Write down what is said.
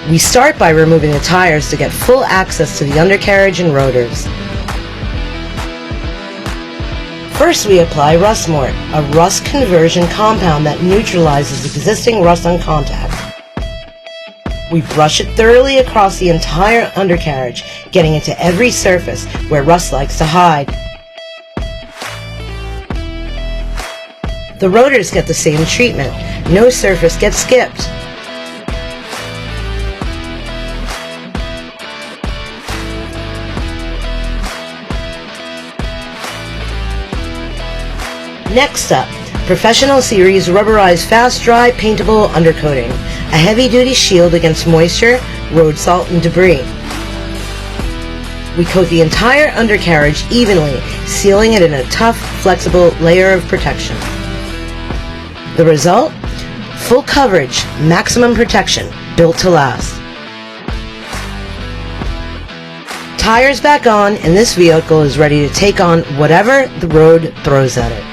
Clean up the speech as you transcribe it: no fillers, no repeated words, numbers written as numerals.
We start by removing the tires to get full access to the undercarriage and rotors. First, we apply Rust-Mort, a rust conversion compound that neutralizes existing rust on contact. We brush it thoroughly across the entire undercarriage, getting into every surface where rust likes to hide. The rotors get the same treatment. No surface gets skipped. Next up, Professional Series rubberized fast dry paintable undercoating, a heavy-duty shield against moisture, road salt, and debris. We coat the entire undercarriage evenly, sealing it in a tough, flexible layer of protection. The result? Full coverage, maximum protection, built to last. Tires back on, and this vehicle is ready to take on whatever the road throws at it.